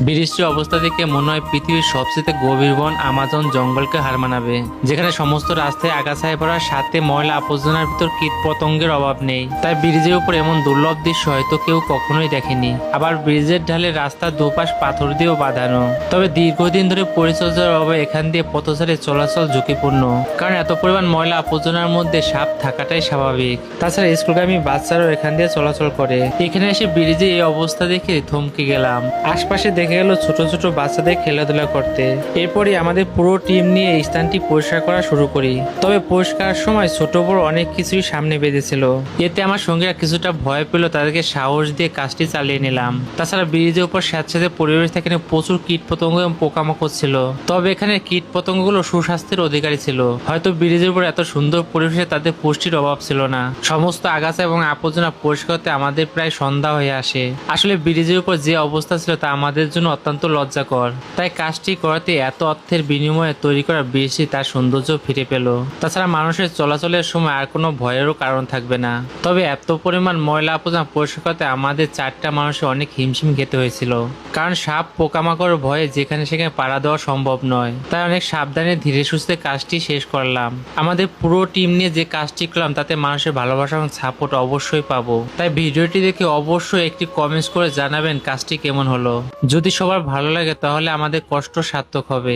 ব্রিজটির অবস্থা দেখে মনে হয় পৃথিবীর সবচেয়ে গভীর বন আমাজন জঙ্গলকে হার মানাবে, যেখানে সমস্ত রাস্তায় আগাছায় ভরা, সাথে ময়লা আবর্জনার ভিতর কীট পতঙ্গের অভাব নেই। তাই ব্রিজের উপর এমন দুর্লভ দৃশ্য হয়তো কেউ কখনোই দেখেনি। আবার ব্রিজের ঢালে রাস্তার দুপাশ পাথর দিয়েও বাঁধানো। তবে দীর্ঘদিন ধরে পরিচর্যার অভাবে এখান দিয়ে পথচারী চলাচল ঝুঁকিপূর্ণ, কারণ এত পরিমাণ ময়লা আবর্জনার মধ্যে সাপ থাকাটাই স্বাভাবিক। তাছাড়া স্কুলগামী বাচ্চারাও এখান দিয়ে চলাচল করে। এখানে এসে ব্রিজে এই অবস্থা দেখে থমকে গেলাম। আশপাশে দেখে গেল ছোট ছোট বাচ্চাদের খেলাধুলা করতে। এরপরই আমাদের পুরো টিম নিয়ে এই স্থানটি পরিষ্কার করা শুরু করি। তবে পরিষ্কারের সময় ছোট বড় অনেক কিছুই সামনে বেঁধেছিল। এতে আমার সঙ্গীরা কিছুটা ভয় পেল, তাদেরকে সাহস দিয়ে কাজটি চালিয়ে নিলাম। তাছাড়া ব্রিজের উপর স্যাঁতসেঁতে পরিবেশ থেকে প্রচুর কীট পতঙ্গ এবং পোকামাকড় ছিল। তবে এখানে কীট পতঙ্গগুলো সুস্বাস্থ্যের অধিকারী ছিল। হয়তো ব্রিজের উপর এত সুন্দর পরিবেশে তাদের পুষ্টির অভাব ছিল না। সমস্ত আগাছা এবং আবর্জনা পরিষ্কার করতে আমাদের প্রায় সন্ধ্যা হয়ে আসে। আসলে ব্রিজের উপর যে অবস্থা ছিল তা আমাদের জন্য অত্যন্ত লজ্জাকর। তাই কাজটি করাতে এত অর্থের বিনিময়ে তৈরি করা ব্রিজটি তার সৌন্দর্য ফিরে পেল। তাছাড়া মানুষের চলাচলের সময় আর কোনো ভয়েরও কারণ থাকবে না। তবে এত পরিমাণ ময়লা আবর্জনা পরিষ্কার করতে আমাদের 4টা মানুষের অনেক হিমশিম খেতে হয়েছিল, কারণ সাপ পোকামাকড় ভয়ে যেখানে সেখানে পাড়া দেওয়া সম্ভব নয়। তাই অনেক সাবধানে ধীরে সুস্থে কাজটি শেষ করলাম। আমাদের পুরো টিম নিয়ে যে কাজটি করলাম তাতে মানুষের ভালোবাসা এবং সাপোর্ট অবশ্যই পাবো। তাই ভিডিওটি দেখে অবশ্যই একটি কমেন্টস করে জানাবেন কাজটি কেমন হলো। যদি সবার ভালো লাগে তাহলে আমাদের কষ্ট সার্থক হবে।